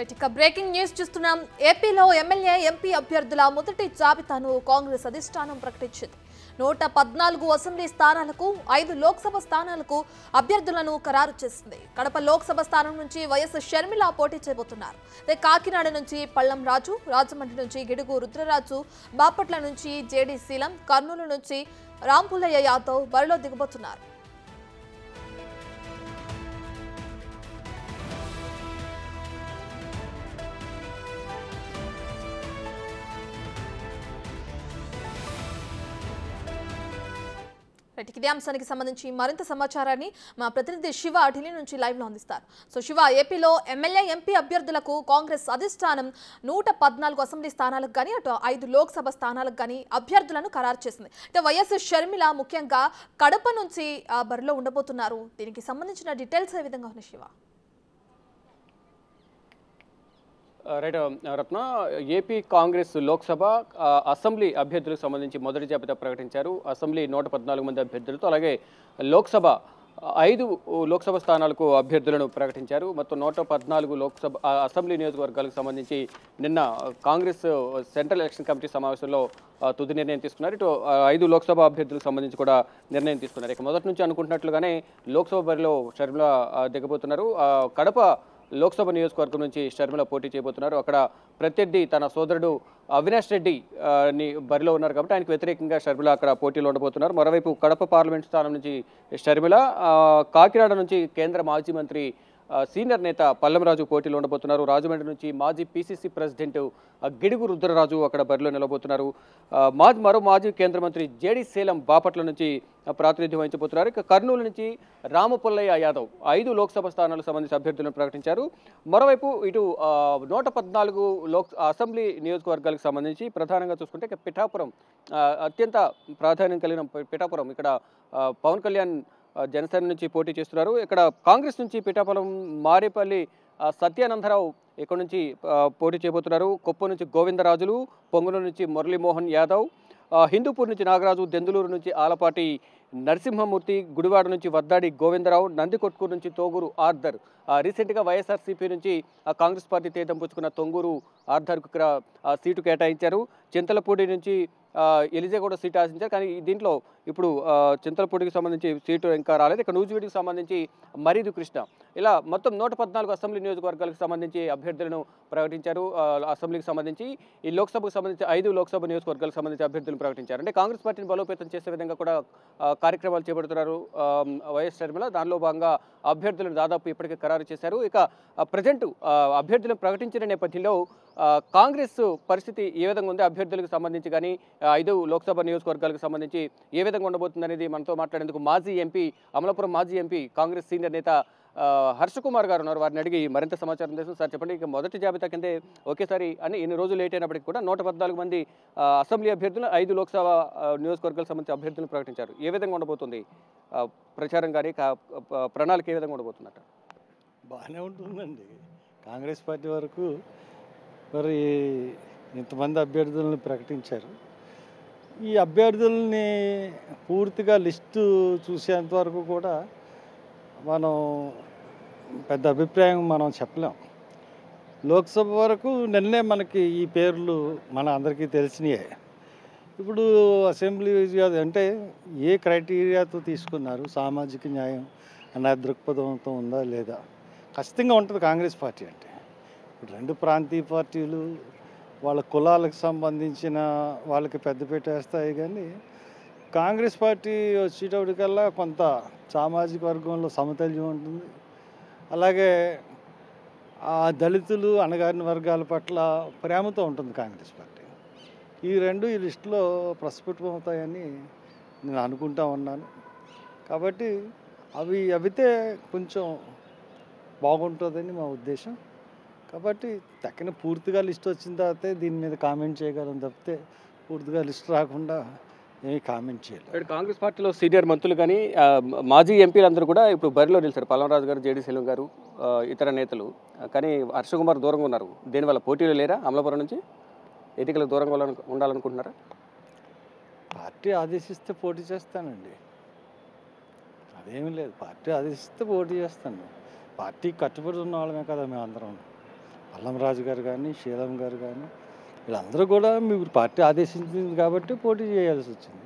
ఇక breaking news చూస్తున్నాం. ఏపీలో ఎమ్మెల్యే ఎంపీ అభ్యర్థుల మొదటి జాబితాను కాంగ్రెస్ అధిష్టానం ప్రకటించింది. 114 అసెంబ్లీ స్థానాలకు 5 లోక్సభ స్థానాలకు అభ్యర్థులను ఖరారు చేసింది. కడప లోక్సభ స్థానం నుంచి వైఎస్ షర్మిల పోటీ చేయబోతున్నారు. కాకినాడ నుంచి పళ్లం రాజు, రాజమండ్రి నుంచి గిడుగు రుద్రరాజు, బాపట్ల నుంచి జేడీ శీలం, కర్నూలు నుంచి రాంపుల్లయ్య యాదవ్ బరిలో దిగబోతున్నారు. ఇదే అంశానికి సంబంధించి మరింత సమాచారాన్ని మా ప్రతినిధి శివ ఢిల్లీ నుంచి లైవ్ లో అందిస్తారు. సో శివ, ఏపీలో ఎమ్మెల్యే ఎంపీ అభ్యర్థులకు కాంగ్రెస్ అధిష్టానం 114 అసెంబ్లీ స్థానాలకు కానీ అటు 5 లోక్సభ స్థానాలకు కానీ అభ్యర్థులను ఖరారు చేసింది. అయితే వైఎస్ షర్మిల ముఖ్యంగా కడప నుంచి బరిలో ఉండబోతున్నారు. దీనికి సంబంధించిన డీటెయిల్స్ ఏ విధంగా ఉన్నాయి శివ? రైట్ రత్న, ఏపీ కాంగ్రెస్ లోక్సభ అసెంబ్లీ అభ్యర్థులకు సంబంధించి మొదటి జాబితా ప్రకటించారు. అసెంబ్లీ 114 మంది అభ్యర్థులతో, అలాగే లోక్సభ 5 లోక్సభ స్థానాలకు అభ్యర్థులను ప్రకటించారు. మొత్తం 114 లోక్సభ అసెంబ్లీ నియోజకవర్గాలకు సంబంధించి నిన్న కాంగ్రెస్ సెంట్రల్ ఎలక్షన్ కమిటీ సమావేశంలో తుది నిర్ణయం తీసుకున్నారు. ఇటు 5 లోక్సభ అభ్యర్థులకు సంబంధించి కూడా నిర్ణయం తీసుకున్నారు. ఇక మొదటి నుంచి అనుకుంటున్నట్లుగానే లోక్సభ బరిలో షర్మిల దిగబోతున్నారు. కడప లోక్సభ నియోజకవర్గం నుంచి షర్మిల పోటీ చేయబోతున్నారు. అక్కడ ప్రత్యర్థి తన సోదరుడు అవినాష్ రెడ్డి బరిలో ఉన్నారు కాబట్టి ఆయనకు వ్యతిరేకంగా షర్మిల అక్కడ పోటీలో ఉండబోతున్నారు. మరోవైపు కడప పార్లమెంట్ స్థానం నుంచి షర్మిల, కాకినాడ నుంచి కేంద్ర మాజీ మంత్రి సీనియర్ నేత పళ్లం రాజు పోటీలో ఉండబోతున్నారు. రాజమండ్రి నుంచి మాజీ పీసీసీ ప్రెసిడెంట్ గిడుగు రుద్రరాజు అక్కడ బరిలో నిలబోతున్నారు. మరో మాజీ కేంద్ర మంత్రి జేడీ శీలం బాపట్ల నుంచి ప్రాతినిధ్యం వహించబోతున్నారు. ఇక కర్నూలు నుంచి రామపుల్లయ్య యాదవ్ 5 లోక్సభ స్థానాలకు సంబంధించి అభ్యర్థులను ప్రకటించారు. మరోవైపు ఇటు 114 అసెంబ్లీ నియోజకవర్గాలకు సంబంధించి ప్రధానంగా చూసుకుంటే ఇక పిఠాపురం అత్యంత ప్రాధాన్యం కలిగిన పిఠాపురం, ఇక్కడ పవన్ కళ్యాణ్ జనసేన నుంచి పోటీ చేస్తున్నారు. ఇక్కడ కాంగ్రెస్ నుంచి పిఠాపురం మారేపల్లి సత్యానందరావు ఇక్కడ నుంచి పోటీ చేయబోతున్నారు. కొప్ప నుంచి గోవిందరాజులు, పొంగునూరు నుంచి మురళీమోహన్ యాదవ్, హిందూపూర్ నుంచి నాగరాజు, దెందులూరు నుంచి ఆలపాటి నరసింహమూర్తి, గుడివాడ నుంచి వద్దాడి గోవిందరావు, నందికొట్కూరు నుంచి తోగూరు ఆర్దర్. రీసెంట్గా వైఎస్ఆర్సీపీ నుంచి కాంగ్రెస్ పార్టీ తీర్థం పుచ్చుకున్న తొంగూరు ఆర్దర్కు ఇక్కడ సీటు కేటాయించారు. చింతలపూడి నుంచి ఎలిజా కూడా సీటు ఆశించారు. కానీ దీంట్లో ఇప్పుడు చింతలపూడికి సంబంధించి సీటు ఇంకా రాలేదు. ఇక నూజివీడికి సంబంధించి మరీదు కృష్ణ, ఇలా మొత్తం 114 అసెంబ్లీ నియోజకవర్గాలకు సంబంధించి అభ్యర్థులను ప్రకటించారు. అసెంబ్లీకి సంబంధించి ఈ లోక్సభకు సంబంధించి 5 లోక్సభ నియోజకవర్గాలకు సంబంధించి అభ్యర్థులను ప్రకటించారు. అంటే కాంగ్రెస్ పార్టీని బలోపేతం చేసే విధంగా కూడా కార్యక్రమాలు చేపడుతున్నారు వైఎస్ షర్మిల. దానిలో భాగంగా అభ్యర్థులను దాదాపు ఇప్పటికే ఖరారు చేశారు. ఇక ప్రజెంట్ అభ్యర్థులను ప్రకటించిన నేపథ్యంలో కాంగ్రెస్ పరిస్థితి ఏ విధంగా ఉంది, అభ్యర్థులకు సంబంధించి కానీ 5 లోక్సభ నియోజకవర్గాలకు సంబంధించి ఏ విధంగా ఉండబోతుంది అనేది మనతో మాట్లాడేందుకు మాజీ ఎంపీ, అమలాపురం మాజీ ఎంపీ, కాంగ్రెస్ సీనియర్ నేత హర్షకుమార్ గారు ఉన్నారు. వారిని అడిగి మరింత సమాచారం తెలుసు. సార్ చెప్పండి, ఇక మొదటి జాబితా కిందే ఒకేసారి అని ఇన్ని రోజులు లేట్ అయినప్పటికీ కూడా 114 మంది అసెంబ్లీ అభ్యర్థులు, 5 లోక్సభ నియోజకవర్గాలకు సంబంధించి అభ్యర్థులను ప్రకటించారు. ఏ విధంగా ఉండబోతుంది ప్రచారం కానీ ప్రణాళిక ఏ విధంగా ఉండబోతుందట? బాగానే ఉంటుందండి. కాంగ్రెస్ పార్టీ వరకు మరి ఇంతమంది అభ్యర్థులను ప్రకటించారు. ఈ అభ్యర్థుల్ని పూర్తిగా లిస్టు చూసేంత వరకు కూడా మనం పెద్ద అభిప్రాయం మనం చెప్పలేం. లోక్సభ వరకు నిన్నే మనకి ఈ పేర్లు మన అందరికీ తెలిసినాయే. ఇప్పుడు అసెంబ్లీ అంటే ఏ క్రైటీరియాతో తీసుకున్నారు, సామాజిక న్యాయం అనే దృక్పథంతో ఉందా లేదా, ఖచ్చితంగా ఉంటుంది కాంగ్రెస్ పార్టీ అంటే. ఇప్పుడు 2 ప్రాంతీయ పార్టీలు వాళ్ళ కులాలకు సంబంధించిన వాళ్ళకి పెద్దపీట వేస్తాయి. కానీ కాంగ్రెస్ పార్టీ వచ్చేటప్పటికల్లా కొంత సామాజిక వర్గంలో సమతుల్యం ఉంటుంది. అలాగే ఆ దళితులు, అణగారిన వర్గాల పట్ల ప్రేమతో ఉంటుంది కాంగ్రెస్ పార్టీ. ఈ 2 ఈ లిస్టులో ప్రస్ఫుటమవుతాయని నేను అనుకుంటా ఉన్నాను. కాబట్టి అవితే కొంచెం బాగుంటుందని మా ఉద్దేశం. కాబట్టి తక్కిన పూర్తిగా లిస్ట్ వచ్చిన తర్వాతే దీని మీద కామెంట్ చేయగలం తప్పితే పూర్తిగా లిస్ట్ రాకుండా ఏమీ కామెంట్ చేయలేదు. కాంగ్రెస్ పార్టీలో సీనియర్ మంత్రులు కానీ మాజీ ఎంపీలందరూ కూడా ఇప్పుడు బరిలో నిలిచారు. పల్లం రాజు గారు, జేడీ శీలం గారు, ఇతర నేతలు. కానీ హర్షకుమార్ దూరంగా ఉన్నారు. దీనివల్ల పోటీలు లేరా? అమలాపురం నుంచి ఎన్నికలకు దూరంగా ఉండాలనుకుంటున్నారా? పార్టీ ఆదేశిస్తే పోటీ చేస్తానండి, అదేమీ లేదు. పార్టీ ఆదేశిస్తే పోటీ చేస్తాను. పార్టీ కట్టుబడి ఉన్న వాళ్ళమే కదా మేమందరం. అల్లంరాజు గారు కానీ, శీలం గారు కానీ, వీళ్ళందరూ కూడా మీరు పార్టీ ఆదేశించింది కాబట్టి పోటీ చేయాల్సి వచ్చింది.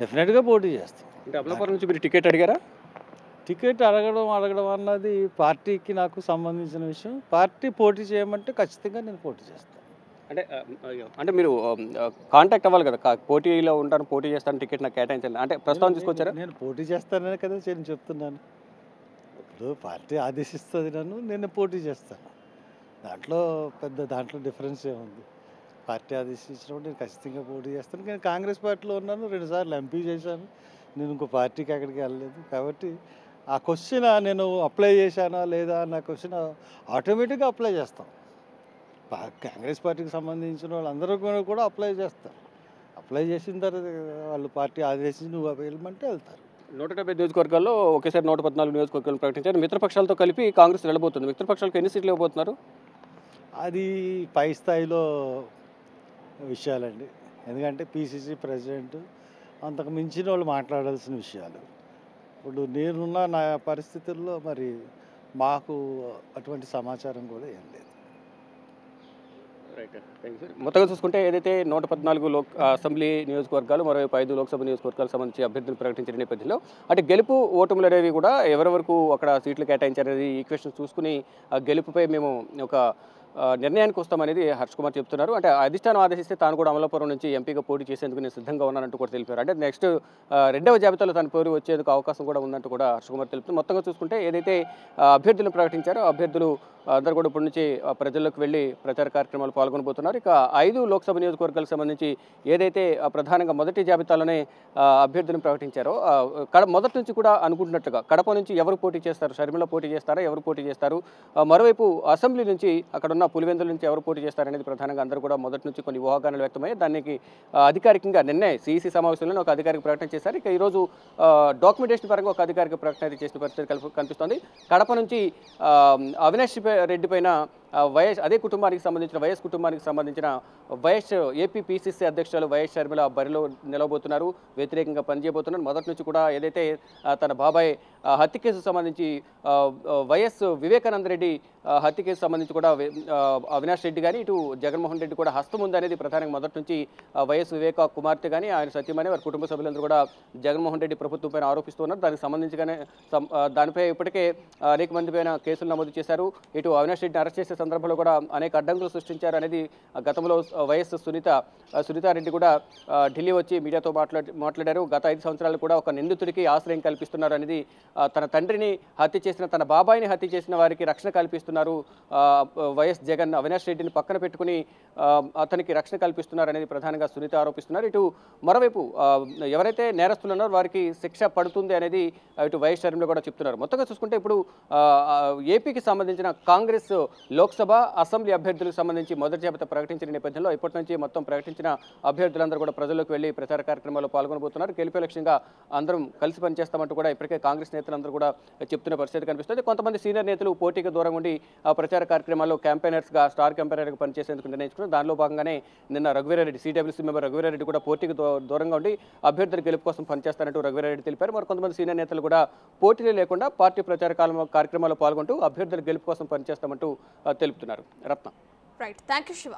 డెఫినెట్గా పోటీ చేస్తాం. అంటే అమలాపురం నుంచి మీరు టికెట్ అడిగారా? టికెట్ అడగడం అన్నది పార్టీకి నాకు సంబంధించిన విషయం. పార్టీ పోటీ చేయమంటే ఖచ్చితంగా నేను పోటీ చేస్తాను. అంటే అంటే మీరు కాంటాక్ట్ అవ్వాలి కదా, పోటీలో ఉంటాను, పోటీ చేస్తాను, టికెట్ నాకు కేటాయించండి అంటే ప్రస్తావన తీసుకొచ్చారా? నేను పోటీ చేస్తానని కదా నేను చెప్తున్నాను. ఇప్పుడు పార్టీ ఆదేశిస్తుంది నన్ను, నేను పోటీ చేస్తాను. దాంట్లో డిఫరెన్స్ ఏముంది? పార్టీ ఆదేశించినప్పుడు నేను ఖచ్చితంగా పోటీ చేస్తాను. నేను కాంగ్రెస్ పార్టీలో ఉన్నాను, 2 సార్లు ఎంపీ చేశాను. నేను ఇంకో పార్టీకి ఎక్కడికి వెళ్ళలేదు. కాబట్టి ఆ క్వశ్చన్ నేను అప్లై చేశానా లేదా అన్న క్వశ్చన్ ఆటోమేటిక్గా అప్లై చేస్తాం. కాంగ్రెస్ పార్టీకి సంబంధించిన వాళ్ళందరూ కూడా అప్లై చేస్తారు. అప్లై చేసిన తర్వాత వాళ్ళు పార్టీ ఆదేశించి నువ్వు వెళ్ళమంటే వెళ్తారు. 170 నియోజకవర్గాల్లో ఒకేసారి 114 నియోజకవర్గాలు ప్రకటించారు. మిత్రపక్షాలతో కలిపి కాంగ్రెస్ వెళ్ళబోతుంది. మిత్రపక్షాలకు ఎన్ని సీట్లు ఇవ్వబోతున్నారు? అది పై స్థాయిలో విషయాలండి. ఎందుకంటే పిసిసి ప్రెసిడెంట్ అంతకు మించిన వాళ్ళు మాట్లాడాల్సిన విషయాలు. ఇప్పుడు నేనున్న నా పరిస్థితుల్లో మరి మాకు అటువంటి సమాచారం కూడా ఏం లేదు. Right, thank you sir. మొత్తంగా చూసుకుంటే ఏదైతే 114 అసెంబ్లీ నియోజకవర్గాలు, మరోవైపు 5 లోక్సభ నియోజకవర్గాలకు సంబంధించి అభ్యర్థులు ప్రకటించిన నేపథ్యంలో అంటే గెలుపు ఓటములు అనేవి కూడా ఎవరి వరకు అక్కడ సీట్లు కేటాయించారనేది ఈక్వేషన్ చూసుకుని ఆ గెలుపుపై మేము ఒక నిర్ణయానికి వస్తామనేది హర్ష్ కుమార్ చెప్తున్నారు. అంటే అధిష్టానం ఆదేశిస్తే తాను కూడా అమలాపురం నుంచి ఎంపీగా పోటీ చేసేందుకు నేను సిద్ధంగా ఉన్నానంటూ కూడా తెలిపారు. అంటే నెక్స్ట్ 2వ జాబితాలో తన పేరు వచ్చేందుకు అవకాశం కూడా ఉందంటూ కూడా హర్ష్ కుమార్ తెలుపుతున్నారు. మొత్తంగా చూసుకుంటే ఏదైతే అభ్యర్థులను ప్రకటించారో అభ్యర్థులు అందరూ కూడా ఇప్పటి నుంచి ప్రజల్లోకి వెళ్ళి ప్రచార కార్యక్రమాలు పాల్గొనబోతున్నారు. ఇక 5 లోక్సభ నియోజకవర్గాలకు సంబంధించి ఏదైతే ప్రధానంగా మొదటి జాబితాలోనే అభ్యర్థులను ప్రకటించారో మొదటి నుంచి కూడా అనుకుంటున్నట్టుగా కడప నుంచి ఎవరు పోటీ చేస్తారు, షర్మిల పోటీ చేస్తారా, ఎవరు పోటీ చేస్తారు, మరోవైపు అసెంబ్లీ నుంచి అక్కడ ఉన్న పులివెందుల నుంచి ఎవరు పోటీ చేస్తారనేది ప్రధానంగా అందరూ కూడా మొదటి నుంచి కొన్ని ఊహాగానాలు వ్యక్తమయ్యాయి. దానికి అధికారికంగా నిన్నే సిఈసి సమావేశంలో ఒక అధికారిక ప్రకటన చేశారు. ఇక ఈరోజు డాక్యుమెంటేషన్ పరంగా ఒక అధికారిక ప్రకటన అయితే చేసిన పరిస్థితి కనిపిస్తోంది. కడప నుంచి అవినాష్ రెడ్డి పైన వైఎస్ అదే కుటుంబానికి సంబంధించిన వైఎస్ కుటుంబానికి సంబంధించిన వైఎస్ ఏపీ పిసిసి అధ్యక్షులు వైఎస్ షర్మిల బరిలో నిలవబోతున్నారు, వ్యతిరేకంగా పనిచేయబోతున్నారు. మొదటి నుంచి కూడా ఏదైతే తన బాబాయ్ హత్య కేసు సంబంధించి వైఎస్ వివేకానంద రెడ్డి హత్య కేసు సంబంధించి కూడా అవినాష్ రెడ్డి కానీ ఇటు జగన్మోహన్ రెడ్డి కూడా హస్తం ఉందనేది ప్రధానంగా మొదటి నుంచి వైఎస్ వివేక కుమార్తె కానీ ఆయన సత్యమని వారి కుటుంబ సభ్యులందరూ కూడా జగన్మోహన్ రెడ్డి ప్రభుత్వం పైన ఆరోపిస్తున్నారు. దానికి సంబంధించిగానే దానిపై ఇప్పటికే అనేక మంది పైన కేసులు నమోదు చేశారు. ఇటు అవినాష్ రెడ్డిని అరెస్ట్ చేసే సందర్భంలో కూడా అనేక అడ్డంకులు సృష్టించారు అనేది గతంలో వైఎస్ సునీతారెడ్డి కూడా ఢిల్లీ వచ్చి మీడియాతో మాట్లాడారు. గత 5 సంవత్సరాలు కూడా ఒక నిందితుడికి ఆశ్రయం కల్పిస్తున్నారు అనేది, తన తండ్రిని హత్య చేసిన తన బాబాయిని హత్య చేసిన వారికి రక్షణ కల్పిస్తున్నారు వైఎస్ జగన్, అవినాష్ రెడ్డిని పక్కన పెట్టుకుని అతనికి రక్షణ కల్పిస్తున్నారు అనేది ప్రధానంగా సునీత ఆరోపిస్తున్నారు. ఇటు మరోవైపు ఎవరైతే నేరస్తులు ఉన్నారో వారికి శిక్ష పడుతుంది అనేది ఇటు వైఎస్ షర్మిల కూడా చెప్తున్నారు. మొత్తంగా చూసుకుంటే ఇప్పుడు ఏపీకి సంబంధించిన కాంగ్రెస్ లోక్సభ అసెంబ్లీ అభ్యర్థులకు సంబంధించి మొదటి జాబితా ప్రకటించిన నేపథ్యంలో ఇప్పటి నుంచి మొత్తం ప్రకటించిన అభ్యర్థులందరూ కూడా ప్రజల్లోకి వెళ్లి ప్రచార కార్యక్రమాల్లో పాల్గొనబోతున్నారు. గెలిపే లక్ష్యంగా అందరం కలిసి పనిచేస్తామంటూ కూడా ఇప్పటికే కాంగ్రెస్ నేతలందరూ కూడా చెప్తున్న పరిస్థితి కనిపిస్తుంది. కొంతమంది సీనియర్ నేతలు పోటీకి దూరంగా ఉండి ప్రచార కార్యక్రమాల్లో క్యాంపెయినర్స్గా స్టార్ క్యాంపెయినర్గా పనిచేసేందుకు నిర్ణయించుకున్నారు. దానిలో భాగంగానే నిన్న రఘువీరారెడ్డి సిడబ్ల్యూసీ మెంబర్ రఘువీరారెడ్డి కూడా పోటీకి దూరంగా ఉండి అభ్యర్థుల గెలుపు కోసం పనిచేస్తారంటూ రఘువీరారెడ్డి తెలిపారు. మరి కొంతమంది సీనియర్ నేతలు కూడా పోటీలు లేకుండా పార్టీ ప్రచార కార్యక్రమాల్లో పాల్గొంటూ అభ్యర్థుల గెలుపు కోసం పనిచేస్తామంటూ తెలుపుతున్నారు. Ratna. Right, thank you Shiva.